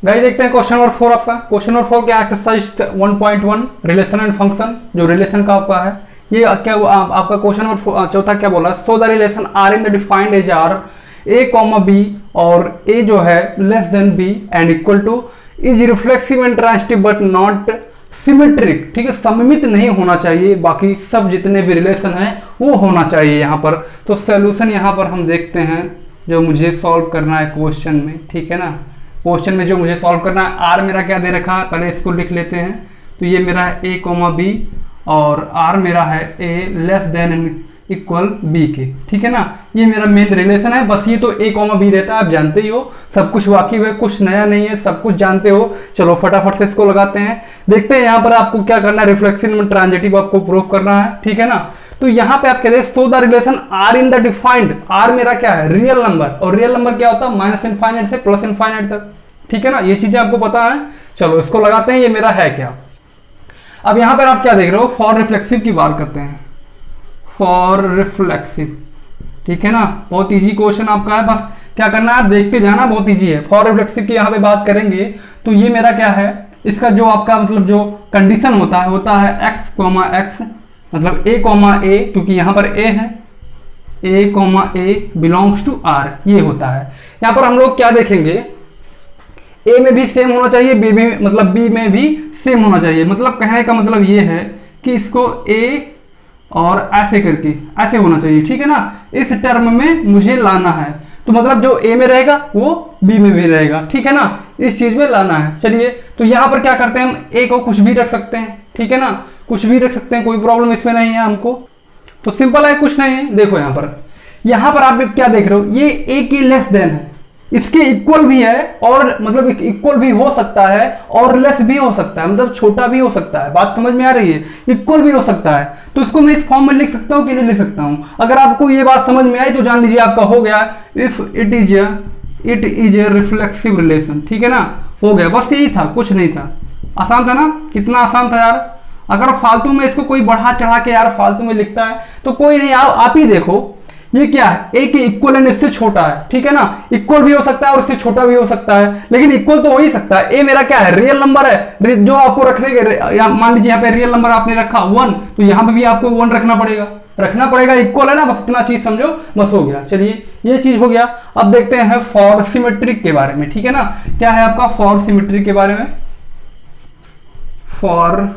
Guys देखते हैं question number 4 आपका। क्वेश्चन नंबर 4 क्या, एक्सरसाइज 1.1 रिलेशन एंड फंक्शन, जो रिलेशन का आपका है ये क्या आपका क्वेश्चन नंबर चौथा क्या बोला, so the relation R in the defined as R A comma B और ए जो है less than B and equal to is reflexive and transitive but not symmetric. ठीक है, सममित नहीं होना चाहिए, बाकी सब जितने भी रिलेशन है वो होना चाहिए यहाँ पर। तो सोल्यूशन यहाँ पर हम देखते हैं जो मुझे सॉल्व करना है क्वेश्चन में। ठीक है ना, क्वेश्चन में जो मुझे सॉल्व करना है, आर मेरा क्या दे रखा है, पहले इसको लिख लेते हैं। तो ये मेरा है ए कॉमा बी और आर मेरा है A less than and equal B के। ठीक है ना, ये मेरा मेन रिलेशन है। बस ये तो ए कॉमा बी रहता है, आप जानते ही हो, सब कुछ वाकिफ है, कुछ नया नहीं है, सब कुछ जानते हो। चलो फटाफट से इसको लगाते हैं, देखते हैं यहाँ पर आपको क्या करना है, रिफ्लेक्सिव एंड ट्रांजिटिव आपको प्रूव करना है। ठीक है ना, तो यहाँ पे आप कहते हैं so the relation R in the defined, R मेरा क्या है रियल नंबर, और रियल नंबर क्या होता है माइनस इनफाइनाइट से प्लस इनफाइनाइट तक। ठीक है ना, ये चीजें आपको पता है। चलो इसको लगाते हैं, ये मेरा है क्या। अब यहां पर आप क्या देख रहे हो, फॉर रिफ्लेक्सिव की बात करते हैं, फॉर रिफ्लेक्सिव। ठीक है ना, बहुत इजी क्वेश्चन आपका है, बस क्या करना है आप देखते जाना, बहुत इजी है। फॉर रिफ्लेक्सिव की यहाँ पे बात करेंगे तो ये मेरा क्या है, इसका जो आपका मतलब जो कंडीशन होता है एक्स कॉमा एक्स, मतलब ए कॉमा ए, क्योंकि यहाँ पर ए है, A comma A belongs to R, ये होता है। यहाँ पर हम लोग क्या देखेंगे, ए में भी सेम होना चाहिए, बी में मतलब बी में भी सेम होना चाहिए। मतलब कहने का मतलब ये है कि इसको ए और ऐसे करके ऐसे होना चाहिए। ठीक है ना, इस टर्म में मुझे लाना है, तो मतलब जो ए में रहेगा वो बी में भी रहेगा। ठीक है ना, इस चीज में लाना है। चलिए तो यहाँ पर क्या करते हैं, हम ए को कुछ भी रख सकते हैं। ठीक है ना, कुछ भी रख सकते हैं, कोई प्रॉब्लम इसमें नहीं है हमको, तो सिंपल है, कुछ नहीं है। देखो यहाँ पर आप क्या देख रहे हो, ये ए की लेस देन है, इसके इक्वल भी है, और मतलब इक्वल भी हो सकता है और लेस भी हो सकता है, मतलब छोटा भी हो सकता है। बात समझ में आ रही है, इक्वल भी हो सकता है। तो इसको मैं इस फॉर्म में लिख सकता हूँ कि नहीं लिख सकता हूँ। अगर आपको ये बात समझ में आई तो जान लीजिए आपका हो गया, if it is a reflexive relation. ठीक है ना, हो गया, बस यही था, कुछ नहीं था। आसान था ना, कितना आसान था यार। अगर फालतू में इसको कोई बढ़ा चढ़ा के यार फालतू में लिखता है तो कोई नहीं, आप ही देखो ये क्या है, ए के इक्वल एंड इससे छोटा है। ठीक है ना, इक्वल भी हो सकता है और इससे छोटा भी हो सकता है, लेकिन इक्वल तो हो ही सकता है। ए मेरा क्या है रियल नंबर है, जो आपको रखने के, मान लीजिए यहाँ पे रियल नंबर आपने रखा 1, तो यहाँ पे भी आपको 1 रखना पड़ेगा, इक्वल है ना, बस इतना चीज समझो, बस हो गया। चलिए ये चीज हो गया। अब देखते हैं फॉर सिमेट्रिक के बारे में। ठीक है ना, क्या है आपका फॉर सिमेट्रिक के बारे में, फॉर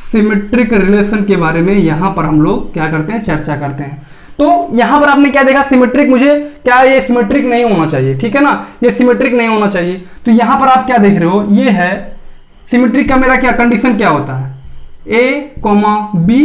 सिमेट्रिक रिलेशन के बारे में यहां पर हम लोग क्या करते हैं, चर्चा करते हैं। तो यहां पर आपने क्या देखा, सिमेट्रिक, मुझे क्या ये सिमेट्रिक नहीं होना चाहिए। ठीक है ना, ये सिमेट्रिक नहीं होना चाहिए। तो यहां पर आप क्या देख रहे हो, ये है सिमेट्रिक का मेरा क्या कंडीशन क्या होता है, A comma B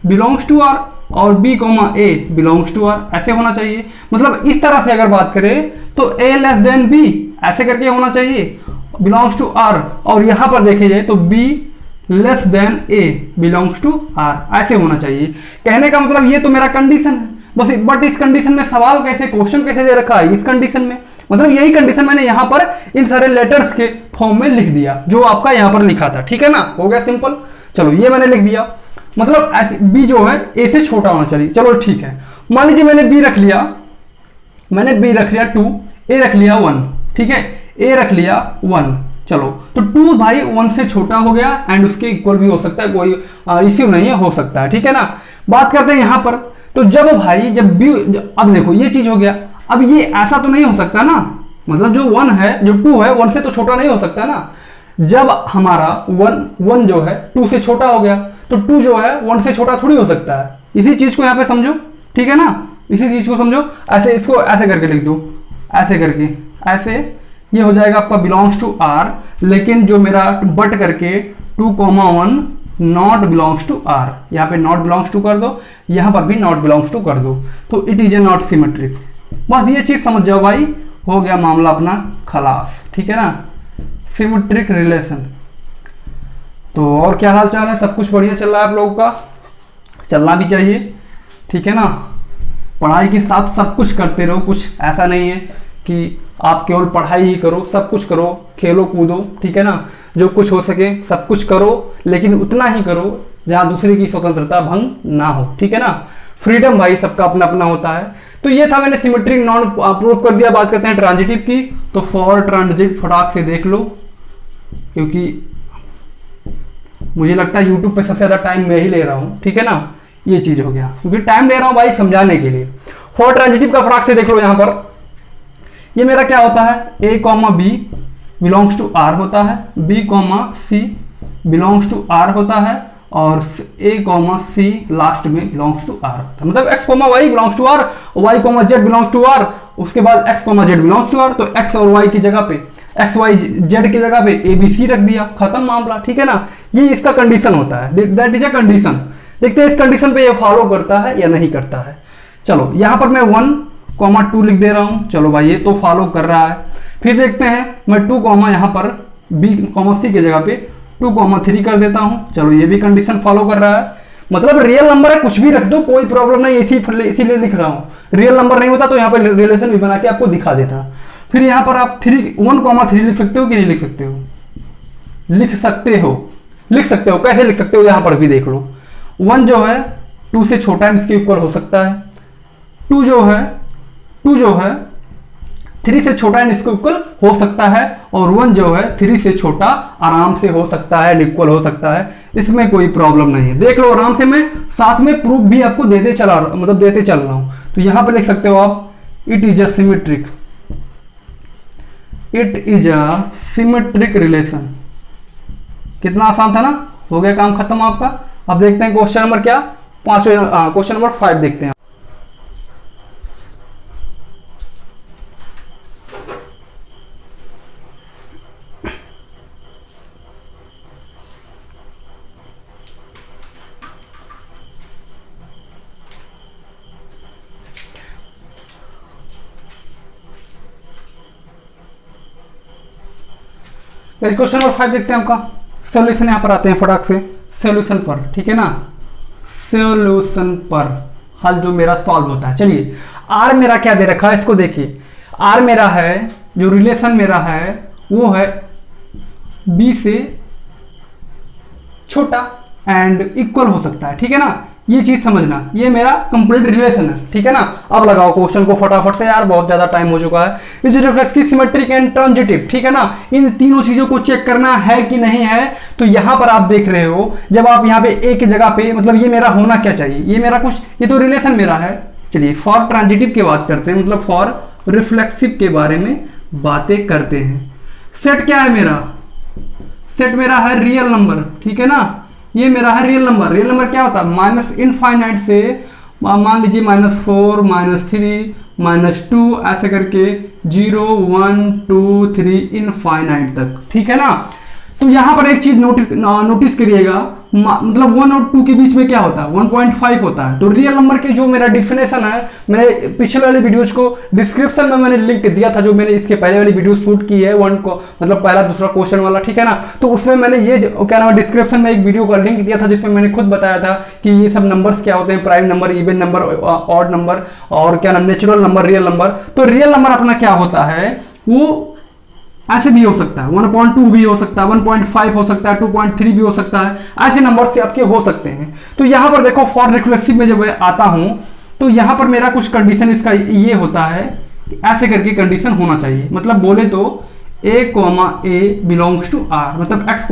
belongs to R और B comma A belongs to R, ऐसे होना चाहिए। मतलब इस तरह से अगर बात करें तो ए लेस देन बी ऐसे करके होना चाहिए, बिलोंग्स टू आर, और यहां पर देखे जाए तो B less than A belongs to R, ऐसे होना चाहिए। कहने का मतलब ये तो मेरा कंडीशन है बस, बट इस कंडीशन में सवाल कैसे, क्वेश्चन कैसे दे रखा है इस कंडीशन में, मतलब यही कंडीशन मैंने यहाँ पर इन सारे लेटर्स के फॉर्म में लिख दिया जो आपका यहाँ पर लिखा था। ठीक है ना, हो गया सिंपल। चलो ये मैंने लिख दिया, मतलब ऐसे बी जो है ए से छोटा होना चाहिए। चलो ठीक है, मान लीजिए मैंने बी रख लिया 2, ए रख लिया 1। ठीक है, ए रख लिया 1, चलो तो 2 भाई 1 से छोटा हो गया एंड उसके इक्वल भी हो सकता है, कोई इश्यू नहीं है, हो सकता है। ठीक है ना, बात करते हैं यहां पर, तो जब बी, अब देखो ये चीज हो गया। अब ये ऐसा तो नहीं हो सकता ना, मतलब जो 1 है, जो 2 है 1 से तो छोटा नहीं हो सकता ना। जब हमारा 1 जो है 2 से छोटा हो गया, तो 2 जो है 1 से छोटा थोड़ी हो सकता है। इसी चीज को यहाँ पे समझो। ठीक है ना, इसी चीज को समझो, ऐसे इसको ऐसे करके लिख दो, ऐसे करके, ऐसे ये हो जाएगा आपका बिलोंग्स टू आर, लेकिन जो मेरा बट करके 2,1 नॉट बिलोंग्स टू आर, यहाँ पे नॉट बिलोंग्स टू कर दो, यहाँ पर भी नॉट बिलोंग्स टू कर दो, तो it is a not symmetric. बस ये चीज समझ जाओ भाई, हो गया मामला अपना खलास। ठीक है ना, सिमेट्रिक रिलेशन। तो और क्या हाल चाल है, सब कुछ बढ़िया चल रहा है आप लोगों का, चलना भी चाहिए। ठीक है ना, पढ़ाई के साथ सब कुछ करते रहो, कुछ ऐसा नहीं है कि आप केवल पढ़ाई ही करो, सब कुछ करो, खेलो कूदो। ठीक है ना, जो कुछ हो सके सब कुछ करो, लेकिन उतना ही करो जहां दूसरे की स्वतंत्रता भंग ना हो। ठीक है ना, फ्रीडम भाई सबका अपना अपना होता है। तो ये था, मैंने सिमेट्रिक नॉन प्रूव कर दिया। बात करते हैं ट्रांजिटिव की। तो फॉर ट्रांजिटिव फटाक से देख लो, क्योंकि मुझे लगता है यूट्यूब पे सबसे ज़्यादा टाइम मैं ही ले रहा हूँ, ठीक है ना। ये चीज़ हो गया, क्योंकि टाइम ले रहा हूँ भाई समझाने के लिए। फॉर ट्रांजिटिव का फटाक से देख लो। यहाँ पर ये मेरा क्या होता है, a comma B belongs to R होता है, b comma C belongs to R होता है, और a कॉमा सी लास्ट में बिलोंग्स टू आर होता है। मतलब x comma Y belongs to R, y comma Z belongs to R, उसके बाद x comma Z belongs to R. तो x और y की जगह पे, x y z की जगह पे a b c रख दिया, खत्म मामला, ठीक है ना। ये इसका कंडीशन होता है, दैट इज अ कंडीशन। देखते हैं इस कंडीशन पे ये फॉलो करता है या नहीं करता है। चलो यहाँ पर मैं 1,2 लिख दे रहा हूँ। चलो भाई ये तो फॉलो कर रहा है। फिर देखते हैं मैं 2, यहाँ पर b, c की जगह पे 2,3 कर देता हूँ। चलो ये भी कंडीशन फॉलो कर रहा है। मतलब रियल नंबर है, कुछ भी रख दो कोई प्रॉब्लम नहीं, इसीलिए लिख रहा हूँ। रियल नंबर नहीं होता तो यहाँ पर रिलेशन भी बना के आपको दिखा देता। फिर यहाँ पर आप 1,3 लिख सकते हो कि नहीं लिख सकते हो? लिख सकते हो, लिख सकते हो। कैसे लिख सकते हो? यहाँ पर भी देख लो। 1 जो है 2 से छोटा है, इसके इक्वल हो सकता है। 2 जो है 3 से छोटा है, इसको इक्वल हो सकता है। और 1 जो है 3 से छोटा आराम से हो सकता है, इक्वल हो सकता है, इसमें कोई प्रॉब्लम नहीं है। देख लो आराम से, मैं साथ में प्रूफ भी आपको देते चल रहा हूं। तो यहां पर लिख सकते हो आप, it is a symmetric, it is a symmetric relation. कितना आसान था ना, हो गया काम खत्म आपका। अब देखते हैं क्वेश्चन नंबर क्या, क्वेश्चन नंबर 5 देखते हैं। क्वेश्चन नंबर 5 देखते हैं आपका। सॉल्यूशन यहाँ पर आते हैं फटाक से सॉल्यूशन पर, ठीक है ना। सॉल्यूशन पर हल जो मेरा सॉल्व होता है। चलिए आर मेरा क्या दे रखा है, इसको देखिए। आर मेरा है, जो रिलेशन मेरा है वो है बी से छोटा एंड इक्वल हो सकता है, ठीक है ना। ये चीज समझना, ये मेरा कंप्लीट रिलेशन है, ठीक है ना। अब लगाओ क्वेश्चन को फटाफट से यार, बहुत ज्यादा टाइम हो चुका है। Is reflexive, symmetric and transitive, ठीक है ना। इन तीनों चीजों को चेक करना है कि नहीं है। तो यहां पर आप देख रहे हो, जब आप यहाँ पे एक की जगह पे, मतलब ये मेरा होना क्या चाहिए, ये मेरा कुछ, ये तो रिलेशन मेरा है। चलिए फॉर ट्रांजिटिव की बात करते हैं, मतलब फॉर रिफ्लेक्सिव के बारे में बातें करते हैं। सेट क्या है मेरा, सेट मेरा है रियल नंबर, ठीक है ना। ये मेरा है रियल नंबर। रियल नंबर क्या होता है, माइनस इनफाइनाइट से मान लीजिए -4, -3, -2 ऐसे करके 0, 1, 2, 3 इनफाइनाइट तक, ठीक है ना। तो यहां पर एक चीज नोटिस करिएगा, मतलब 1 और 2 के बीच में क्या होता है, 1.5 होता है। तो रियल नंबर के जो मेरा डिफिनेशन है, मैंने पिछले वाले वीडियोज को डिस्क्रिप्शन में मैंने लिंक दिया था, जो मैंने इसके पहले वाली वीडियो शूट की है, 1 को मतलब पहला दूसरा क्वेश्चन वाला, ठीक है ना। तो उसमें मैंने ये क्या नाम है, डिस्क्रिप्शन में एक वीडियो का लिंक दिया था, जिसमें मैंने खुद बताया था कि ये सब नंबर्स क्या होते हैं, prime number, even number, odd number, और क्या नाम नेचुरल नंबर, रियल नंबर। तो रियल नंबर अपना क्या होता है, वो ऐसे भी हो सकता है, 1.2 भी हो सकता है, 1.5 हो सकता है, 2.3 भी हो सकता है, ऐसे नंबर से आपके हो सकते हैं। तो यहां पर देखो फॉर रिफ्लेक्सिव में जब आता हूं, तो यहां पर मेरा कुछ कंडीशन इसका ये होता है, ऐसे करके कंडीशन होना चाहिए। मतलब बोले तो a, बिलोंग्स टू आर, मतलब x,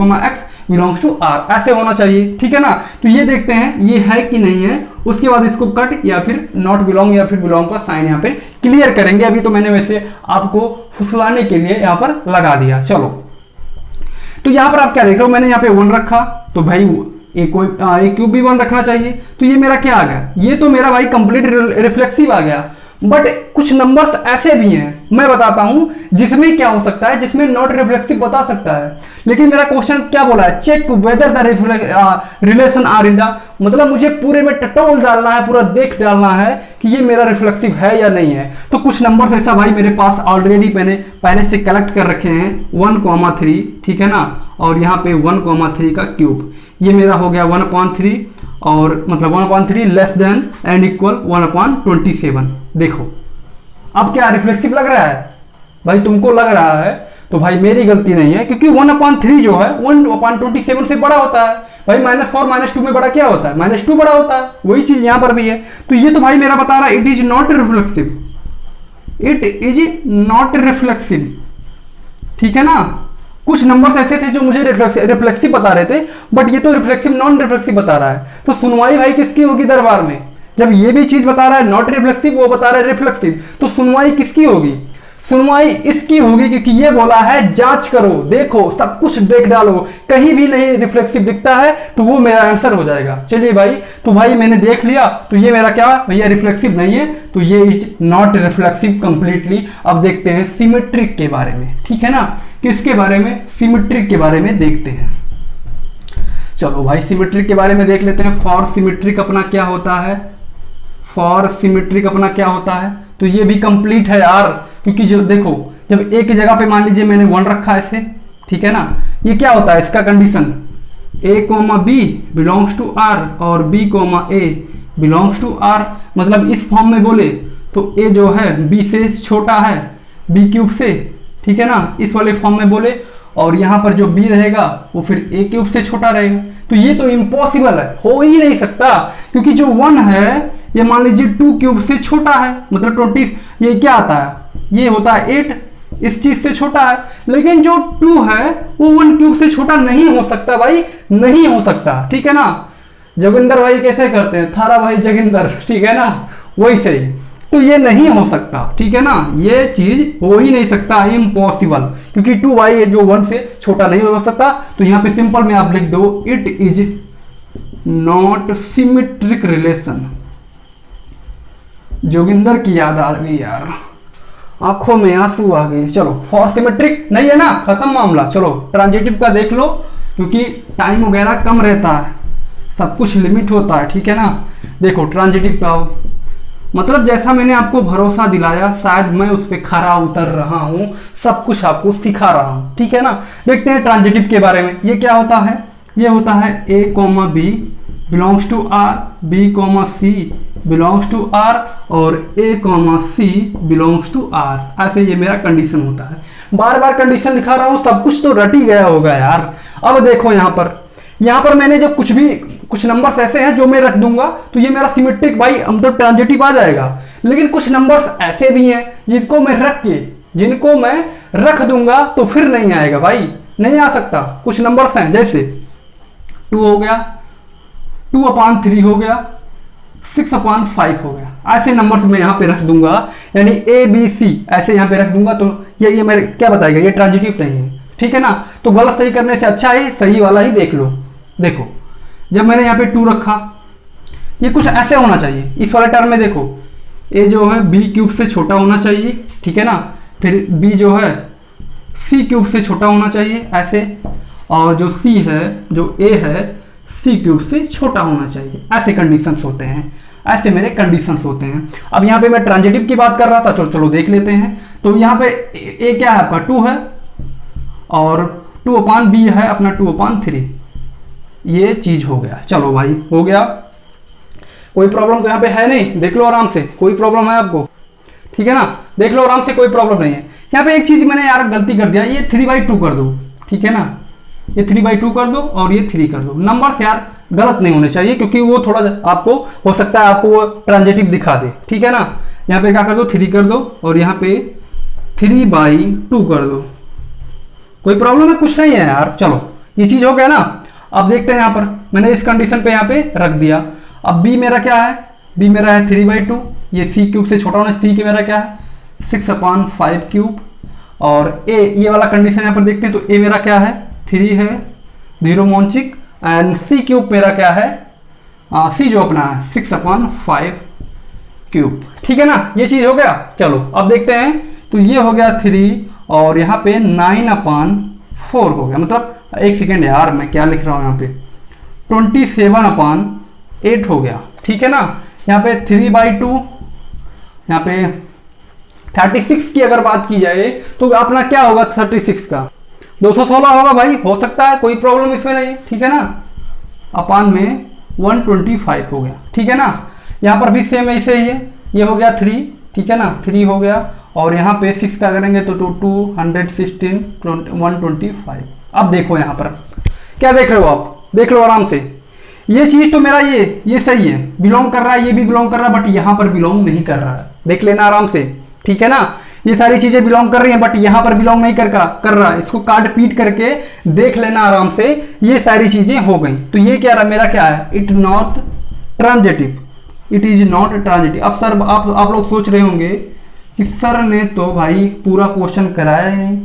बिलोंग्स टू आर, ऐसे होना चाहिए, ठीक है ना। तो ये देखते हैं ये है कि नहीं है, उसके बाद इसको कट या फिर नॉट बिलोंग या फिर बिलोंग का साइन यहाँ पे क्लियर करेंगे। अभी तो मैंने वैसे आपको फुसलाने के लिए यहाँ पर लगा दिया। चलो तो यहाँ पर आप क्या देख रहे हो, मैंने यहाँ पे 1 रखा, तो भाई एक क्यूब भी 1 रखना चाहिए। तो ये मेरा क्या आ गया, ये तो मेरा भाई कंप्लीट रिफ्लेक्सिव आ गया। बट कुछ नंबर्स ऐसे भी हैं, मैं बताता हूं, जिसमें क्या हो सकता है, जिसमें नॉट रिफ्लेक्सिव बता सकता है। लेकिन मेरा क्वेश्चन क्या बोला है, check whether the relation R in the, मतलब मुझे पूरे में टटोल डालना है, पूरा देख डालना है कि ये मेरा रिफ्लेक्सिव है या नहीं है। तो कुछ नंबर्स ऐसा भाई मेरे पास ऑलरेडी मैंने पहले से कलेक्ट कर रखे हैं, 1,3, ठीक है ना। और यहाँ पे 1,3 का क्यूब, ये मेरा हो गया 1/3, और मतलब 1/3 लेस देन एंड इक्वल 1/27। देखो अब क्या रिफ्लेक्सिव लग रहा है भाई, तुमको लग रहा है तो भाई मेरी गलती नहीं है, क्योंकि 1/3 जो है 1/27 से बड़ा होता है। भाई -4 -2 में बड़ा क्या होता है? -2 बड़ा होता है। वही चीज यहां पर भी है। तो ये तो भाई मेरा बता रहा है it is not reflexive, it is not reflexive, ठीक है ना। कुछ नंबर्स ऐसे थे जो मुझे रिफ्लेक्सिव बता रहे थे, बट ये तो रिफ्लेक्सिव नॉन रिफ्लेक्सिव बता रहा है। तो सुनवाई भाई किसकी होगी दरबार में? जब ये भी चीज बता रहा है नॉट रिफ्लेक्सिव, वो बता रहा है रिफ्लेक्सिव, तो सुनवाई किसकी होगी? सुनवाई इसकी होगी, क्योंकि ये बोला है जांच करो, देखो, सब कुछ देख डालो, कहीं भी नहीं रिफ्लेक्सिव दिखता है तो वो मेरा आंसर हो जाएगा। चलिए भाई, तो भाई मैंने देख लिया, तो ये मेरा क्या भैया रिफ्लेक्सिव नहीं है, तो ये इज नॉट रिफ्लेक्सिव कंप्लीटली। अब देखते हैं सिमेट्रिक के बारे में, ठीक है ना। किसके बारे में? सिमेट्रिक के बारे में देखते हैं। चलो भाई सिमेट्रिक के बारे में देख लेते हैं। फॉर सिमेट्रिक अपना क्या होता है? फॉर सिमेट्रिक अपना क्या होता है? तो ये भी कंप्लीट है यार, क्योंकि जो देखो, जब एक जगह पे मान लीजिए मैंने 1 रखा है ऐसे, ठीक है ना, ये क्या होता है इसका condition? a, b belongs to r और b, a belongs to r। मतलब इस फॉर्म में बोले तो a जो है b से छोटा है, b क्यूब से, ठीक है ना, इस वाले फॉर्म में बोले, और यहाँ पर जो b रहेगा वो फिर a क्यूब से छोटा रहेगा। तो ये तो इम्पॉसिबल है, हो ही नहीं सकता, क्योंकि जो 1 है ये मान लीजिए 2 क्यूब से छोटा है, मतलब 20, ये क्या आता है? ये होता है 8, इस चीज से छोटा है। लेकिन जो 2 है वो 1 क्यूब से छोटा नहीं हो सकता भाई, नहीं हो सकता, ठीक है ना। जोगिंदर भाई कैसे करते हैं? थारा भाई जोगिंदर, ठीक है ना, वही सही। तो ये नहीं हो सकता, ठीक है ना, ये चीज हो ही नहीं सकता, इम्पॉसिबल, क्योंकि 2 भाई जो 1 से छोटा नहीं हो सकता। तो यहाँ पे सिंपल में आप लिख दो it is not symmetric relation. Joginder की याद आ गई यार, आंखों में आंसू आ गए। चलो फॉर सिमेट्रिक नहीं है ना, खत्म मामला। चलो ट्रांजिटिव का देख लो, क्योंकि टाइम वगैरह कम रहता है, सब कुछ लिमिट होता है, ठीक है ना। देखो ट्रांजिटिव का मतलब जैसा मैंने आपको भरोसा दिलाया, शायद मैं उस पर खरा उतर रहा हूं, सब कुछ आपको सिखा रहा हूं, ठीक है ना। देखते हैं ट्रांजिटिव के बारे में। ये क्या होता है? ये होता है a, b belongs to r, b, c belongs to r और a, c belongs to r। ऐसे ये मेरा कंडीशन होता है। बार बार कंडीशन लिखा रहा हूँ, सब कुछ तो रट ही गया होगा यार। अब देखो यहाँ पर मैंने जब कुछ नंबर्स ऐसे हैं जो मैं रख दूंगा तो ये मेरा सिमेट्रिक भाई मतलब ट्रांजिटिव आ जाएगा। लेकिन कुछ नंबर्स ऐसे भी हैं जिनको मैं रख दूंगा तो फिर नहीं आएगा भाई, नहीं आ सकता। कुछ नंबर्स हैं जैसे 2 हो गया, 2/3 हो गया, 6/5 हो गया, ऐसे नंबर्स मैं यहाँ पे रख दूंगा, यानी A, B, C ऐसे यहाँ पे रख दूंगा। तो ये मेरे क्या बताएगा? ये ट्रांजिटिव नहीं है, ठीक है ना। तो गलत सही करने से अच्छा है सही वाला ही देख लो। देखो जब मैंने यहाँ पे 2 रखा, ये कुछ ऐसे होना चाहिए। इस वाले टर्म में देखो A जो है B क्यूब से छोटा होना चाहिए, ठीक है ना। फिर B जो है C क्यूब से छोटा होना चाहिए ऐसे, और जो C है, जो A है, C क्यूब से छोटा होना चाहिए। ऐसे कंडीशंस होते हैं, ऐसे मेरे कंडीशंस होते हैं। अब यहाँ पे मैं ट्रांजिटिव की बात कर रहा था, चलो देख लेते हैं। तो यहाँ पे A क्या है आपका? 2 है, और 2/b है अपना 2/3, ये चीज हो गया। चलो भाई हो गया, कोई प्रॉब्लम तो यहाँ पे है नहीं, देख लो आराम से। कोई प्रॉब्लम है आपको? ठीक है ना, देख लो आराम से, कोई प्रॉब्लम नहीं है। यहाँ पे एक चीज मैंने यार गलती कर दिया, ये 3/2 कर दो, ठीक है ना, ये 3/2 कर दो और ये 3 कर दो। नंबर्स यार गलत नहीं होने चाहिए, क्योंकि वो थोड़ा आपको हो सकता है आपको वो ट्रांजिटिव दिखा दे, ठीक है ना। यहाँ पे क्या कर दो? 3 कर दो और यहाँ पे 3/2 कर दो। कोई प्रॉब्लम है? कुछ नहीं है यार। चलो ये चीज हो गया ना। अब देखते हैं यहाँ पर मैंने इस कंडीशन पे यहाँ पे रख दिया। अब b मेरा क्या है? b मेरा है 3/2, ये c क्यूब से छोटा होना चाहिए। c मेरा क्या है? 6/5 क्यूब। और a ये वाला कंडीशन यहाँ पर देखते हैं, तो a मेरा क्या है? 3 है, 0 मॉन्चिक, एंड c क्यूब मेरा क्या है? c जो अपना है 6/5 क्यूब, ठीक है ना। ये चीज हो गया। चलो अब देखते हैं, तो ये हो गया 3 और यहाँ पे 9/4 हो गया। मतलब एक सेकेंड यार, मैं क्या लिख रहा हूँ यहाँ पे? 27/8 हो गया, ठीक है ना। यहाँ पे 3/2, यहाँ पे 36 की अगर बात की जाए तो अपना क्या होगा? 36 का 216 होगा भाई, हो सकता है, कोई प्रॉब्लम इसमें नहीं, ठीक है ना। अपान में 125 हो गया, ठीक है ना। यहाँ पर भी सेम ऐसे ही है, ये हो गया 3, ठीक है ना, 3 हो गया। और यहाँ पे 6 का करेंगे तो 216 125। अब देखो यहाँ पर क्या देख रहे हो आप? देख लो आराम से, ये चीज तो मेरा ये सही है, बिलोंग कर रहा है, ये भी बिलोंग कर रहा है, बट यहां पर बिलोंग नहीं कर रहा है। देख लेना आराम से, ठीक है ना। ये सारी चीजें बिलोंग कर रही हैं बट यहां पर बिलोंग नहीं कर रहा है। इसको काट पीट करके देख लेना आराम से, ये सारी चीजें हो गई। तो ये क्या रहा मेरा, क्या है, it not transitive, it is not transitive. अब सर आप लोग सोच रहे होंगे कि सर ने तो भाई पूरा क्वेश्चन कराया ही नहीं,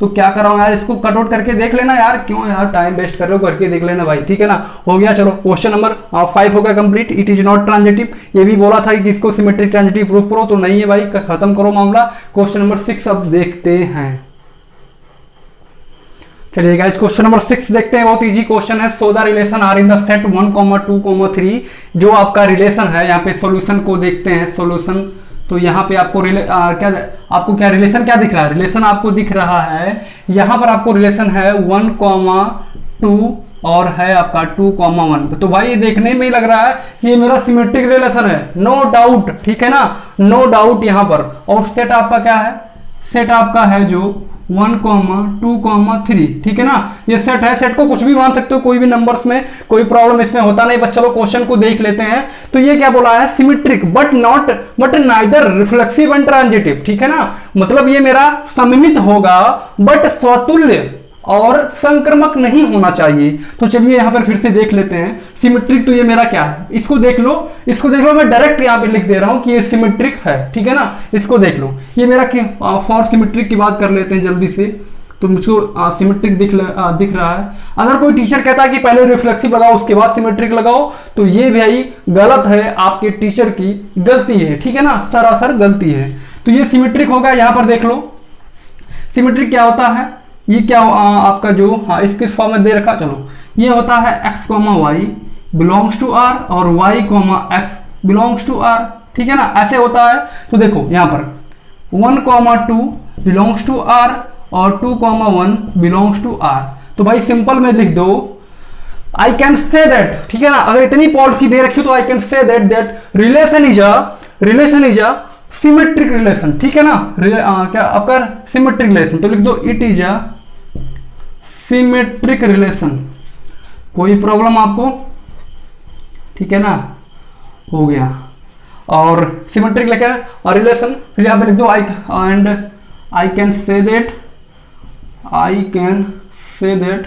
तो क्या कराऊं यार, इसको कट आउट करके देख लेना यार, क्यों यार टाइम वेस्ट कर रहे हो, करके देख लेना भाई, ठीक है ना। हो गया, चलो क्वेश्चन नंबर 5 हो गया complete. It is not transitive, ये भी बोला था कि इसको सिमेट्रिक ट्रांजिटिव प्रूफ करो, तो नहीं है भाई, खत्म करो मामला। क्वेश्चन नंबर 6 अब देखते हैं। चलिए गाइस क्वेश्चन नंबर 6 देखते हैं, बहुत इजी क्वेश्चन है। So the relation R in the set 1, 2, 3, जो आपका रिलेशन है, यहाँ पे सॉल्यूशन को देखते हैं। सॉल्यूशन तो यहाँ पे आपको क्या रिलेशन क्या दिख रहा है, रिलेशन आपको दिख रहा है यहाँ पर आपको रिलेशन है 1, 2 और है आपका 2, 1। तो भाई ये देखने में ही लग रहा है कि ये मेरा सिमेट्रिक रिलेशन है, नो डाउट, ठीक है ना, नो डाउट यहाँ पर। और सेट आपका क्या है, सेट आपका है जो 1, 2, 3, ठीक है ना, ये सेट है। सेट को कुछ भी मान सकते हो, कोई भी नंबर्स में, कोई प्रॉब्लम इसमें होता नहीं। बस चलो क्वेश्चन को देख लेते हैं। तो ये क्या बोला है, symmetric but neither reflexive and transitive, ठीक है ना, मतलब ये मेरा सममित होगा बट स्वतुल्य और संक्रमक नहीं होना चाहिए। तो चलिए यहाँ पर फिर से देख लेते हैं। सिमेट्रिक तो ये मेरा क्या है, इसको देख लो, मैं डायरेक्ट यहाँ पे लिख दे रहा हूँ कि ये सिमेट्रिक है, ठीक है ना। इसको देख लो, ये मेरा फॉर सिमेट्रिक की बात कर लेते हैं जल्दी से। तो मुझको सिमेट्रिक दिख रहा है। अगर कोई टीचर कहता है कि पहले रिफ्लेक्सिव लगाओ उसके बाद सिमेट्रिक लगाओ, तो ये भाई गलत है, आपके टीचर की गलती है, ठीक है ना, सरासर गलती है। तो ये सिमेट्रिक होगा। यहाँ पर देख लो सिमेट्रिक क्या होता है, ये क्या आपका जो इस फॉर्म में दे रखा, चलो ये होता है x, y belongs to r और y, x belongs to r, ठीक है ना, ऐसे होता है। तो देखो यहाँ पर 1, 2 बिलोंग्स टू r और 2, 1 बिलोंग्स टू r। तो भाई सिंपल में लिख दो, आई कैन से दैट, ठीक है ना, अगर इतनी पॉलिसी दे रखी हो तो आई can say that relation is a symmetric relation, ठीक है ना। क्या आपका सिमेट्रिक रिलेशन, तो लिख दो it is a symmetric relation. कोई प्रॉब्लम आपको, ठीक है ना, हो गया। और सिमेट्रिक लेकर और रिलेशन, फिर यहाँ पे लिख दो आई कैन से दैट,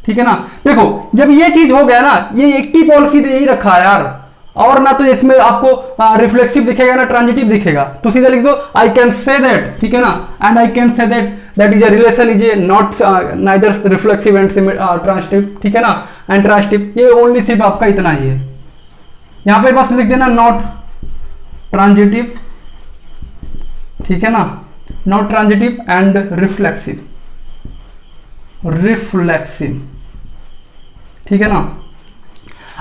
ठीक है ना। देखो जब ये चीज हो गया ना, ये एक ही पॉलिसी दे ही रखा है यार, और ना तो इसमें आपको रिफ्लेक्सिव दिखेगा ना ट्रांजिटिव दिखेगा, तो सीधा लिख दो आई कैन से दैट, ठीक है ना, and I can say that is a relation is a not neither reflexive and transitive, ठीक है ना, एंड ट्रांजिटिव। ये ओनली सिर्फ आपका इतना ही है। यहां पे बस लिख देना नॉट ट्रांजिटिव, ठीक है ना, नॉट ट्रांजिटिव एंड रिफ्लेक्सिव, ठीक है ना।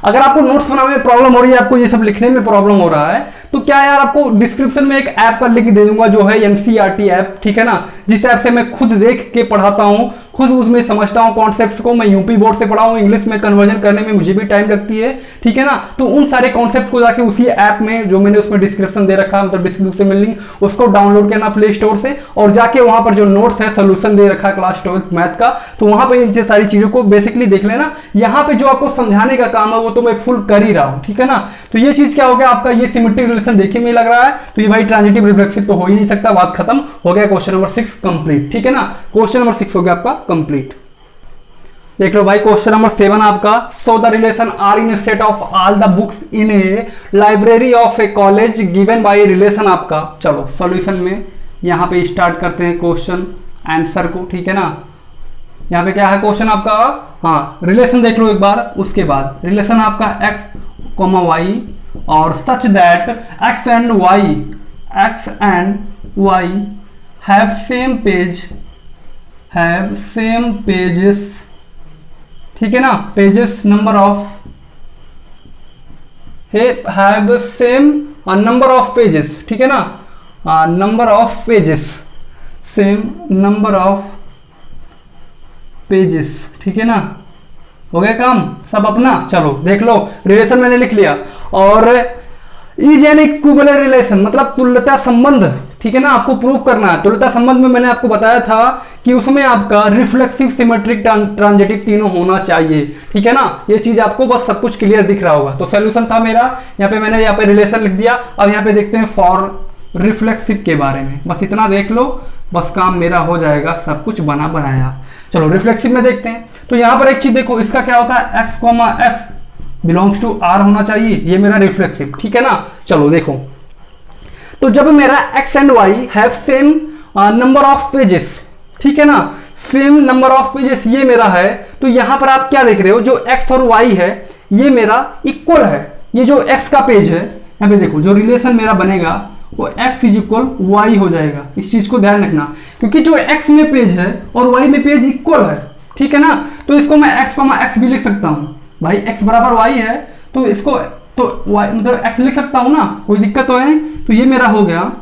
अगर आपको नोट्स बनाने में प्रॉब्लम हो रही है, आपको ये सब लिखने में प्रॉब्लम हो रहा है, तो क्या यार आपको डिस्क्रिप्शन में एक ऐप का लिंक दे दूंगा जो है एनसीईआरटी ऐप, ठीक है ना, जिस ऐप से मैं खुद देख के पढ़ाता हूँ, खुद उसमें समझता हूँ कॉन्सेप्ट्स को। मैं यूपी बोर्ड से पढ़ा हूँ, इंग्लिश में कन्वर्जन करने में मुझे भी टाइम लगती है, ठीक है ना। तो उन सारे कॉन्सेप्ट को जाके उसी ऐप में जो मैंने उसमें डिस्क्रिप्शन दे रखा है, मतलब डिस्क्रिप्शन में लिंक, उसको डाउनलोड करना प्ले स्टोर से, और जाके वहां पर जो नोट्स है, सोल्यूशन दे रखा है क्लास 12th मैथ का, तो वहां पर इन सारी चीजों को बेसिकली देख लेना। यहाँ पे जो आपको समझाने का काम है वो तो मैं फुल कर ही रहा हूँ, ठीक है ना। तो ये चीज क्या हो गया आपका, ये सिमेट्रिक रिलेशन देखने में लग रहा है, तो ये भाई ट्रांजिटिव रिफ्लेक्सिव तो हो ही नहीं सकता, बात खत्म हो गया। क्वेश्चन नंबर 6 कंप्लीट, ठीक है ना, क्वेश्चन नंबर 6 हो गया आपका कंप्लीट। देख लो भाई क्वेश्चन नंबर 7 आपका, so the relation R in set of all the books in a library of a college given by relation आपका। चलो सॉल्यूशन में यहाँ पे स्टार्ट करते हैं क्वेश्चन आंसर को, ठीक है ना। यहाँ पे क्या है क्वेश्चन आपका, हाँ रिलेशन देख लो एक बार, उसके बाद रिलेशन आपका x, y और such that x and y have same pages, ठीक है ना, pages number of have same number of pages, ठीक है ना, number of pages, same number of pages, ठीक है ना। हो गया काम सब अपना। चलो देख लो रिलेशन मैंने लिख लिया, और इज एन इक्विवेलेंट रिलेशन मतलब तुल्यता संबंध, ठीक है ना, आपको प्रूव करना है। तुल्यता संबंध में मैंने आपको बताया था कि उसमें आपका रिफ्लेक्सिव, सिमेट्रिक, ट्रांजिटिव तीनों होना चाहिए। ठीक है ना, ये चीज आपको बस सब कुछ क्लियर दिख रहा होगा। तो सोल्यूशन था मेरा, यहाँ पे मैंने यहाँ पे रिलेशन लिख दिया। अब यहाँ पे देखते हैं फॉर रिफ्लेक्सिव के बारे में, बस इतना देख लो, बस काम मेरा हो जाएगा, सब कुछ बना बनाया। चलो रिफ्लेक्सिव में देखते हैं। तो यहाँ पर एक चीज देखो, इसका क्या होता है, x, x belongs to r होना चाहिए, ये मेरा रिफ्लेक्सिव। ठीक है ना, चलो देखो, तो जब मेरा x and y have same number of pages, ठीक है ना, सेम नंबर ऑफ पेजेस ये मेरा है, तो यहां पर आप क्या देख रहे हो, जो x और y है ये मेरा इक्वल है। ये जो x का पेज है, यहाँ पे देखो जो रिलेशन मेरा बनेगा वो x इज इक्वल वाई हो जाएगा। इस चीज को ध्यान रखना, क्योंकि जो x में पेज है और y में पेज इक्वल है। ठीक है ना, तो इसको मैं x भी लिख सकता हूँ भाई, x बराबर y है तो इसको तो y मतलब x लिख सकता हूँ ना, कोई दिक्कत तो है नहीं। तो ये मेरा हो गया,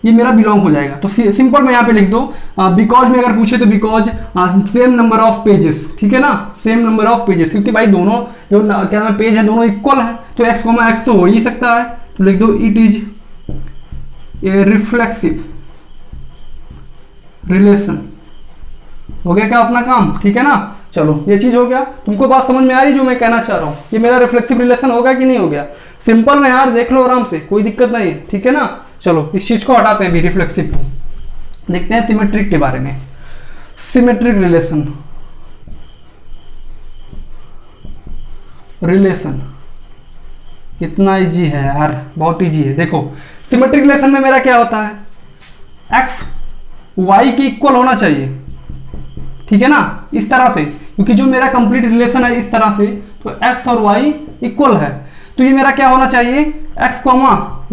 ये मेरा बिलोंग हो जाएगा। तो सिंपल मैं यहाँ पे लिख दो बिकॉज में अगर पूछे तो because same number of pages. ठीक है ना, सेम नंबर ऑफ पेजेस, क्योंकि भाई दोनों जो क्या नाम पेज है दोनों इक्वल है, तो x, तो हो ही सकता है। तो लिख दो it is a reflexive relation. हो गया क्या अपना काम, ठीक है ना। चलो ये चीज हो गया, तुमको बात समझ में आ रही जो मैं कहना चाह रहा हूँ, ये मेरा रिफ्लेक्सिव रिलेशन होगा कि नहीं हो गया। सिंपल में यार देख लो आराम से, कोई दिक्कत नहीं है। ठीक है ना, चलो इस चीज को हटाते हैं भी, रिफ्लेक्सिव को देखते हैं सिमेट्रिक के बारे में। सिमेट्रिक रिलेशन कितना इजी है यार, बहुत इजी है। देखो सिमेट्रिक रिलेशन में मेरा क्या होता है, x y के इक्वल होना चाहिए। ठीक है ना, इस तरह से, क्योंकि जो मेरा कंप्लीट रिलेशन है इस तरह से, तो x और y इक्वल है। तो ये मेरा क्या होना चाहिए, x,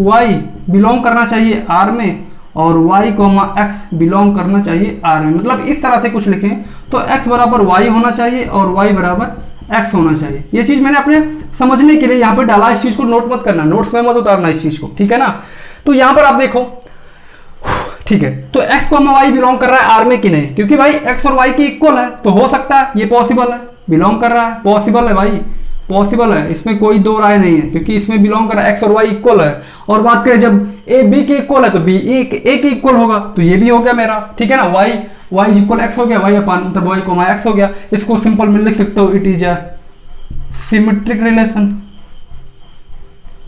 y बिलोंग करना चाहिए r में और y, x बिलोंग करना चाहिए r में। मतलब इस तरह से कुछ लिखें तो x बराबर y होना चाहिए और y बराबर x होना चाहिए। ये चीज मैंने अपने समझने के लिए यहाँ पर डाला, इस चीज को नोट मत करना, नोट्स में मत उतारना इस चीज को। ठीक है ना, तो यहाँ पर आप देखो, ठीक है, तो x, y बिलोंग कर रहा है r में कि नहीं, क्योंकि भाई x और y के इक्वल है, तो हो सकता है ये पॉसिबल है, बिलोंग कर रहा है, पॉसिबल है भाई, पॉसिबल है, इसमें कोई दो राय नहीं है, क्योंकि इसमें बिलोंग कर रहा है, x और y इक्वल है। और बात करें जब a b के इक्वल है तो b a के इक्वल होगा, तो ये भी हो गया मेरा। ठीक है ना, y इक्वल x हो गया, y अपन मतलब y, x हो गया। इसको सिंपल में लिख सकते हो, it is a symmetric relation.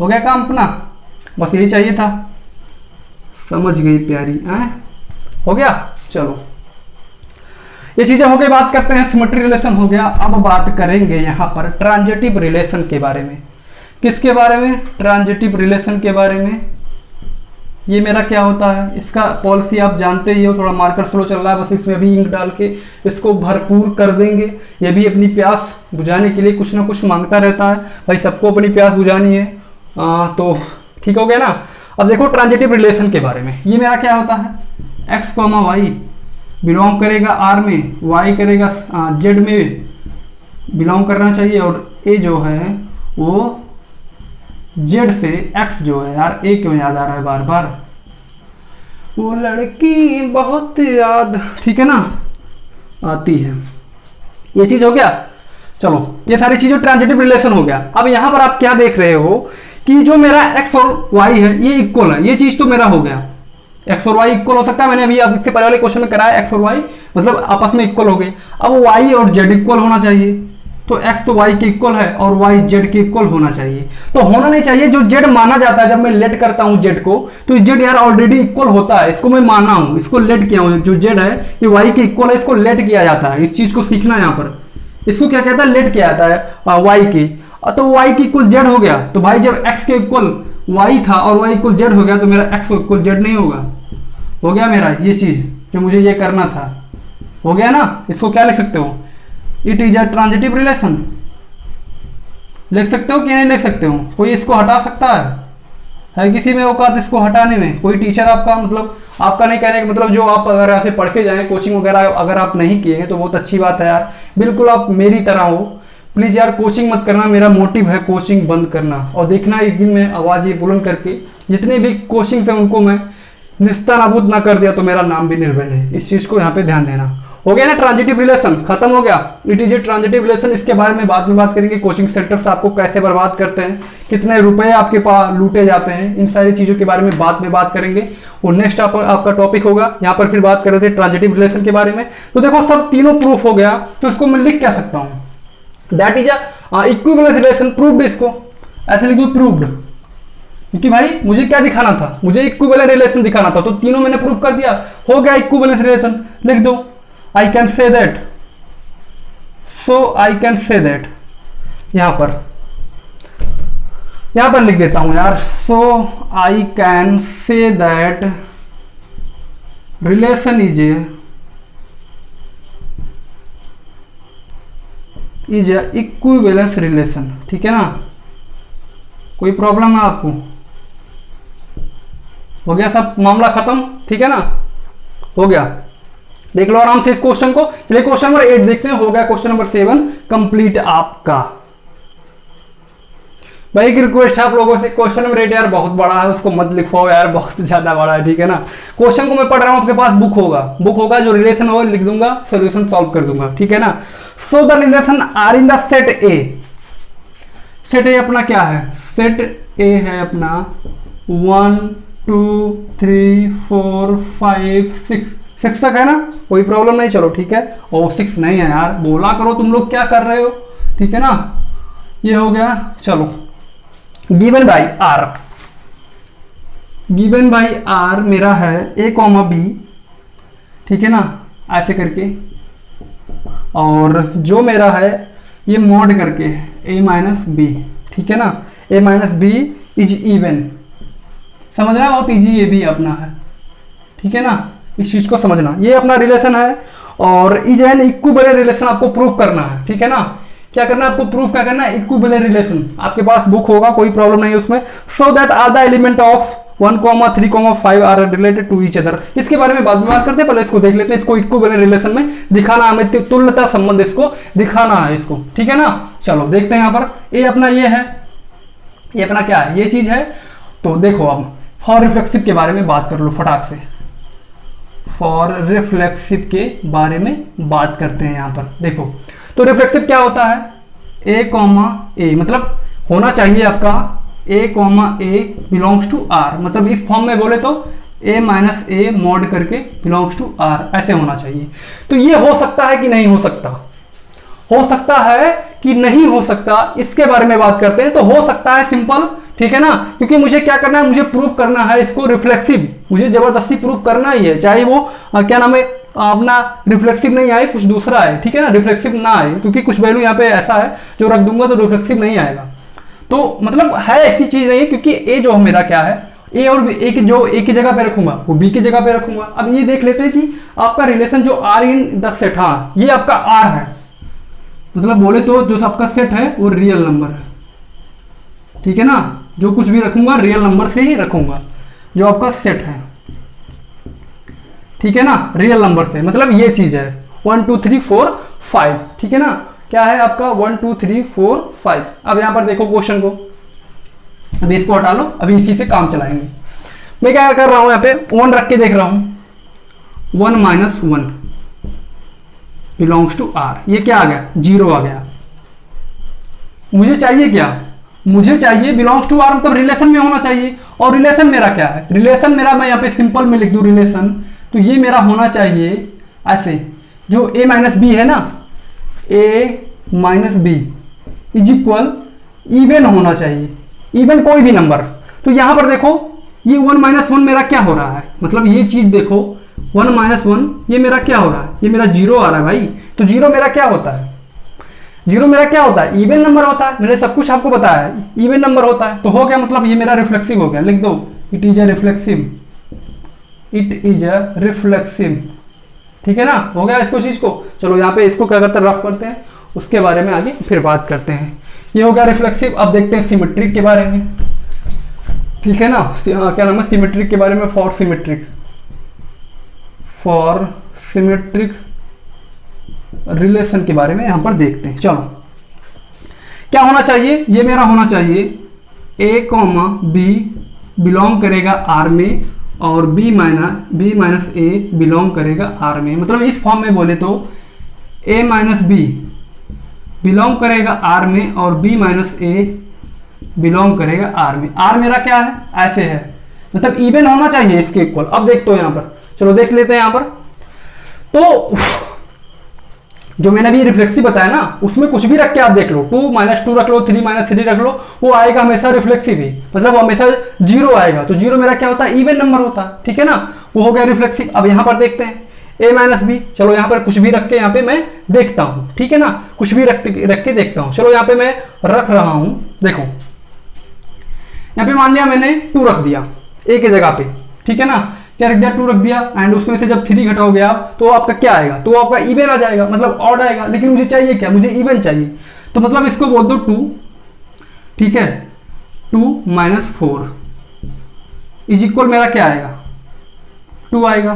हो गया काम अपना, बस यही चाहिए था, समझ गई प्यारी है, हो गया। चलो ये चीजें हो गई, बात करते हैं सिमेट्रिक रिलेशन हो गया। अब बात करेंगे यहाँ पर ट्रांजिटिव रिलेशन के बारे में। किसके बारे में, ट्रांजिटिव रिलेशन के बारे में। ये मेरा क्या होता है, इसका पॉलिसी आप जानते ही हो, थोड़ा मार्कर स्लो चल रहा है, बस इसमें भी इंक डाल के इसको भरपूर कर देंगे। ये भी अपनी प्यास बुझाने के लिए कुछ ना कुछ मांगता रहता है भाई, सबको अपनी प्यास बुझानी है। तो ठीक हो गया ना। अब देखो ट्रांजिटिव रिलेशन के बारे में, ये मेरा क्या होता है, x, y बिलोंग करेगा r में, y करेगा z में बिलोंग करना चाहिए, और a जो है वो z से, x जो है यार a क्यों याद आ रहा है बार बार, वो लड़की बहुत याद, ठीक है ना, आती है। ये चीज हो गया। चलो ये सारी चीजें ट्रांजिटिव रिलेशन हो गया। अब यहाँ पर आप क्या देख रहे हो कि जो मेरा x और y है ये इक्वल है, ये चीज तो मेरा हो गया, x और y इक्वल हो सकता है। मैंने अभी इसके पहले वाले क्वेश्चन में कराया, x और y मतलब आपस में इक्वल हो गए। अब y और z इक्वल होना चाहिए, तो x तो y के इक्वल है और y z के इक्वल होना चाहिए। तो होना नहीं चाहिए, जो z माना जाता है जब मैं लेट करता हूं z को, तो z यार ऑलरेडी इक्वल होता है, इसको मैं माना हूं, इसको लेट किया हूं, जो z है ये y के इक्वल है, इसको लेट किया जाता है। इस चीज को सीखना है यहाँ पर, इसको क्या कहता है, लेट किया जाता है y की। तो y की इक्वल z हो गया, तो भाई जब x के इक्वल y था और y इक्वल z हो गया, तो मेरा x इक्वल z नहीं होगा। हो गया मेरा ये चीज जो मुझे ये करना था, हो गया ना। इसको क्या लिख सकते हो, it is a transitive relation लिख सकते हो कि नहीं लिख सकते हो। कोई इसको हटा सकता है किसी में औकात इसको हटाने में, कोई टीचर आपका मतलब आपका नहीं कहने का मतलब, जो आप अगर ऐसे पढ़ के जाएं कोचिंग वगैरह अगर आप नहीं किए हैं तो बहुत अच्छी बात है यार, बिल्कुल आप मेरी तरह हो। प्लीज यार कोचिंग मत करना, मेरा मोटिव है कोचिंग बंद करना, और देखना एक दिन में आवाज ये बुलंद करके जितने भी कोचिंग से उनको मैं निस्ता नाबूद ना कर दिया तो मेरा नाम भी निर्भय है। इस चीज को यहाँ पे ध्यान देना। हो गया ना ट्रांजिटिव रिलेशन, खत्म हो गया। It is a transitive relation, इसके बारे में बाद में बात करेंगे। कोचिंग सेंटर्स आपको कैसे बर्बाद करते हैं, कितने रुपए आपके पास लूटे जाते हैं, इन सारी चीजों के बारे में बाद में बात करेंगे। और नेक्स्ट आपका टॉपिक होगा, यहाँ पर फिर बात कर रहे थे ट्रांजिटिव रिलेशन के बारे में। तो देखो सब तीनों प्रूफ हो गया, तो इसको मैं लिख क्या सकता हूँ, that is equivalence relation proved. इसको ऐसे लिख दो प्रूव्ड, क्योंकि भाई मुझे क्या दिखाना था, मुझे इक्विवेलेंट रिलेशन दिखाना था, तो तीनों मैंने प्रूव कर दिया, हो गया इक्विवेलेंट रिलेशन। लिख दो I can say that, so I can say that, यहां पर लिख देता हूं यार, so I can say that relation is equivalence relation. ठीक है ना, कोई प्रॉब्लम है आपको, हो गया सब मामला खत्म। ठीक है ना, हो गया, देख लो आराम से इस क्वेश्चन को। चलिए क्वेश्चन नंबर 8 देखते हैं, हो गया क्वेश्चन नंबर 7 कंप्लीट आपका। भाई एक रिक्वेस्ट है आप लोगों से, क्वेश्चन नंबर 8 यार बहुत बड़ा है, उसको मत लिखवाओ यार, बहुत ज्यादा बड़ा है। ठीक है ना, क्वेश्चन को मैं पढ़ रहा हूं, आपके पास बुक होगा, जो रिलेशन होगा लिख दूंगा, सोल्यूशन सॉल्व कर दूंगा। ठीक है ना, so the relation R in the set A. Set A अपना क्या है, सेट ए है अपना 1 2 3 4 5 6 तक है ना, कोई प्रॉब्लम नहीं। चलो ठीक है, और 6 नहीं है यार, बोला करो तुम लोग क्या कर रहे हो। ठीक है ना, ये हो गया। चलो गिवन बाई आर मेरा है ए कॉमा बी। ठीक है ना, ऐसे करके, और जो मेरा है ये मॉड करके ए माइनस बी। ठीक है ना, ए माइनस बी इज इवन, समझ रहा है, बहुत इजी ये भी अपना है। ठीक है ना, इस चीज को समझना, ये अपना रिलेशन है, और इज एन इक्विवेलेंट रिलेशन आपको प्रूव करना है। ठीक है ना, क्या करना है आपको, प्रूफ क्या करना है, इक्विवेलेंट रिलेशन। आपके पास बुक होगा, कोई प्रॉब्लम नहीं है उसमें। So that are the element of 1, 3, 5 are related to each other. इसके बारे में बाद में बात करते हैं, पहले इसको देख लेते हैं। इसको इक्विवेलेंट रिलेशन में दिखाना है, हमें तुल्यता संबंध इसको दिखाना है इसको। ठीक है ना, चलो देखते हैं। यहाँ पर ए अपना ये है, ये अपना क्या है, ये चीज है। तो देखो अब फॉर रिफ्लेक्सिव के बारे में बात कर लो फटाक से, फॉर रिफ्लेक्सिव के बारे में बात करते हैं। यहाँ पर देखो, तो रिफ्लेक्सिव क्या होता है, ए कॉमा ए, मतलब होना चाहिए आपका A comma A belongs to R, मतलब इस फॉर्म में बोले तो ए माइनस ए मॉड करके बिलोंग्स टू आर, ऐसे होना चाहिए। तो ये हो सकता है कि नहीं हो सकता, हो सकता है कि नहीं हो सकता, इसके बारे में बात करते हैं। तो हो सकता है सिंपल, ठीक है ना, क्योंकि मुझे क्या करना है, मुझे प्रूफ करना है इसको रिफ्लेक्सिव, मुझे जबरदस्ती प्रूफ करना ही है, चाहे वो क्या नाम है अपना रिफ्लेक्सिव नहीं आए, कुछ दूसरा है। ठीक है ना, रिफ्लेक्सिव ना आए, क्योंकि कुछ वैल्यू यहाँ पे ऐसा है जो रख दूंगा तो रिफ्लेक्सिव नहीं आएगा। तो मतलब है ऐसी चीज नहीं है, क्योंकि ए जो मेरा क्या है, ए और बी, ए की जो ए की जगह पे रखूंगा वो बी की जगह पे रखूंगा। अब ये देख लेते हैं कि आपका रिलेशन जो आर इन द सेट, हाँ ये आपका आर है, मतलब बोले तो जो आपका सेट है वो रियल नंबर है। ठीक है ना, जो कुछ भी रखूंगा रियल नंबर से ही रखूंगा, जो आपका सेट है। ठीक है ना, रियल नंबर से, मतलब ये चीज है 1 2 3 4 5। ठीक है ना, क्या है आपका 1 2 3 4 5। अब यहां पर देखो क्वेश्चन को, अभी इसको हटा लो, अभी इसी से काम चलाएंगे। मैं क्या कर रहा हूं, यहाँ पे 1 रख के देख रहा हूं, 1 माइनस 1 बिलोंग्स टू आर, ये क्या आ गया, 0 आ गया। मुझे चाहिए क्या, मुझे चाहिए बिलोंग्स टू आर, मतलब रिलेशन में होना चाहिए। और रिलेशन मेरा क्या है, रिलेशन मेरा, मैं यहाँ पे सिंपल में लिख दूं रिलेशन, तो ये मेरा होना चाहिए ऐसे, जो a माइनस बी है ना, a minus B is equal even होना चाहिए, इवन कोई भी नंबर। तो यहां पर देखो ये 1 माइनस 1 मेरा क्या हो रहा है, मतलब ये चीज देखो 1 माइनस 1 ये मेरा क्या हो रहा है, ये मेरा 0 आ रहा है भाई। तो 0 मेरा क्या होता है, 0 मेरा क्या होता है, इवन नंबर होता है, मैंने सब कुछ आपको बताया है, इवन नंबर होता है। तो हो गया, मतलब ये मेरा रिफ्लेक्सिव हो गया, लिख दो it is a reflexive, it is a reflexive. ठीक है ना, हो गया इसको चीज को। चलो यहाँ पे इसको क्या करते हैं, रफ करते हैं, उसके बारे में आगे फिर बात करते हैं। ये हो गया रिफ्लेक्सिव। अब देखते हैं सिमेट्रिक के बारे में। ठीक है ना, क्या नाम है सिमेट्रिक के बारे में, फॉर सिमेट्रिक रिलेशन के बारे में यहां पर देखते हैं। चलो क्या होना चाहिए, ये मेरा होना चाहिए a कॉमा बी बिलोंग करेगा आर में, और बी माइनस ए बिलोंग करेगा आर में। मतलब इस फॉर्म में बोले तो ए माइनस बी बिलोंग करेगा आर में और बी माइनस ए बिलोंग करेगा आर में। आर मेरा क्या है, ऐसे है, मतलब इवन होना चाहिए इसके इक्वल। अब देखते हो यहाँ पर, चलो देख लेते हैं यहाँ पर। तो जो मैंने अभी रिफ्लेक्सिव बताया ना, उसमें कुछ भी रख के आप देख लो, 2 - 2 रख लो, 3 - 3 रख लो, वो आएगा हमेशा रिफ्लेक्सिव ही, मतलब हमेशा 0 आएगा। तो 0 मेरा क्या होता है, इवन नंबर होता है, ठीक है ना, वो हो गया रिफ्लेक्सिव। अब यहाँ पर देखते हैं a माइनस बी, चलो यहाँ पर कुछ भी रख के यहाँ पे मैं देखता हूँ, ठीक है ना, कुछ भी रख के देखता हूँ। चलो यहाँ पे मैं रख रहा हूँ, देखो यहाँ पे मान लिया मैंने 2 रख दिया a की जगह पे, ठीक है ना, क्या रख दिया, 2 रख दिया, एंड उसमें से जब 3 घटाओगे आप तो आपका क्या आएगा, तो आपका इवन आ जाएगा, मतलब ऑड आएगा। लेकिन मुझे चाहिए क्या, मुझे इवन चाहिए, तो मतलब इसको बोल दो 2, ठीक है, 2 - 4 इज इक्वल मेरा क्या आएगा, 2 आएगा,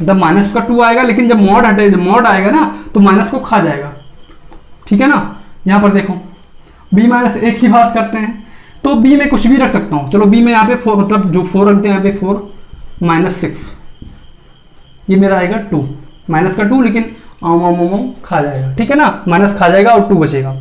मतलब माइनस का 2 आएगा। लेकिन जब मॉड हटे, जब मॉड आएगा ना तो माइनस को खा जाएगा, ठीक है ना। यहाँ पर देखो b माइनस ए की बात करते हैं, तो b में कुछ भी रख सकता हूँ। चलो b में यहाँ पे 4, मतलब जो 4 रखते हैं यहाँ पे 4 - 6, ये मेरा आएगा 2, माइनस का 2, लेकिन खा जाएगा, ठीक है ना, माइनस खा जाएगा और 2 बचेगा।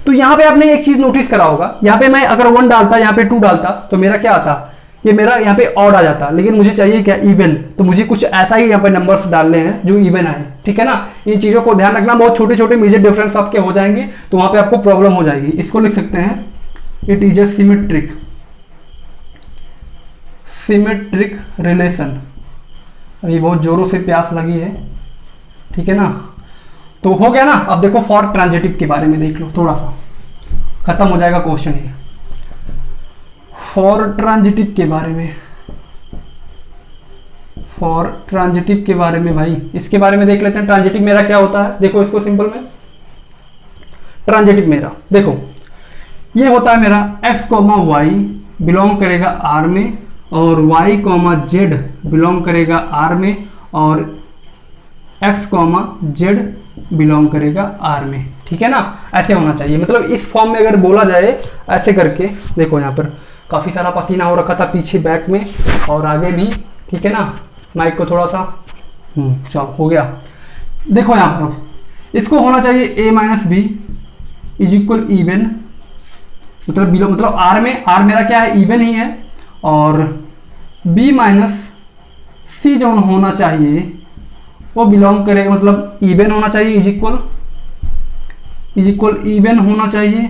तो यहाँ पे आपने एक चीज नोटिस करा होगा, यहाँ पे मैं अगर 1 डालता, यहाँ पे 2 डालता, तो मेरा क्या आता, ये मेरा यहाँ पे ऑड आ जाता। लेकिन मुझे चाहिए क्या, इवन, तो मुझे कुछ ऐसा ही यहाँ पे नंबर्स डालने हैं जो इवन आए, ठीक है ना। इन चीजों को ध्यान रखना, बहुत छोटे छोटे मेजर डिफरेंस आपके हो जाएंगे, तो वहां पे आपको प्रॉब्लम हो जाएगी। इसको लिख सकते हैं, it is a symmetric relation. अभी बहुत जोरों से प्यास लगी है, ठीक है ना। तो हो गया ना। अब देखो फॉर ट्रांजिटिव के बारे में देख लो, थोड़ा सा खत्म हो जाएगा क्वेश्चन ये। फॉर ट्रांजिटिव के बारे में, फॉर ट्रांजिटिव के बारे में भाई, इसके बारे में देख लेते हैं। ट्रांजिटिव मेरा क्या होता है, देखो इसको सिंपल में, ट्रांजिटिव मेरा देखो ये होता है मेरा x, y बिलोंग करेगा r में, और y, z बिलोंग करेगा r में, और x, z बिलोंग करेगा r में, ठीक है ना। ऐसे होना चाहिए, मतलब इस फॉर्म में अगर बोला जाए ऐसे करके, देखो यहाँ पर काफ़ी सारा पसीना हो रखा था पीछे बैक में और आगे भी, ठीक है ना। माइक को थोड़ा सा चलो हो गया। देखो यहाँ पर इसको होना चाहिए a minus B is equal even, मतलब बिलो, मतलब r में, r मेरा क्या है, इवन ही है, और b माइनस सी जो होना चाहिए वो बिलोंग करेगा, मतलब इवन होना चाहिए, इज इक्वल इवन होना चाहिए।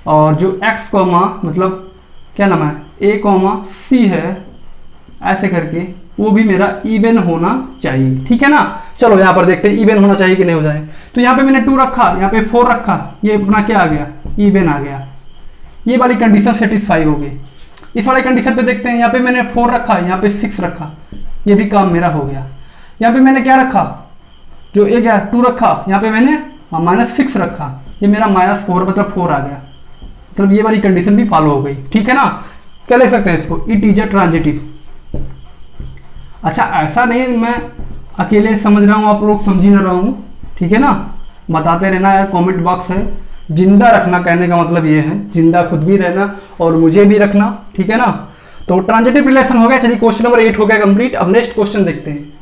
और जो x कॉमा, मतलब क्या नाम है, a कॉमा सी है, ऐसे करके वो भी मेरा इवन होना चाहिए, ठीक है ना। चलो यहाँ पर देखते हैं इवन होना चाहिए कि नहीं हो जाए। तो यहाँ पे मैंने 2 रखा, यहाँ पे 4 रखा, ये अपना क्या आ गया, इवन आ गया। ये वाली कंडीशन सेटिस्फाई हो गई। इस वाली कंडीशन पे देखते हैं, यहाँ पे मैंने 4 रखा, यहाँ पे 6 रखा, ये भी काम मेरा हो गया। यहाँ पे मैंने क्या रखा, जो एक 2 रखा, यहाँ पे मैंने -6 रखा, ये मेरा -4, मतलब 4 आ गया, मतलब ये वाली कंडीशन भी फॉलो हो गई, ठीक है ना। क्या लिख सकते हैं इसको, इट इज अ ट्रांजिटिव। अच्छा ऐसा नहीं मैं अकेले समझ रहा हूँ, आप लोग समझ ही ना रहा हूँ, ठीक है ना। बताते रहना यार, कमेंट बॉक्स है, जिंदा रखना, कहने का मतलब ये है, जिंदा खुद भी रहना और मुझे भी रखना, ठीक है ना। तो ट्रांजिटिव रिलेशन हो गया। चलिए क्वेश्चन नंबर 8 हो गया कंप्लीट। अब नेक्स्ट क्वेश्चन देखते हैं।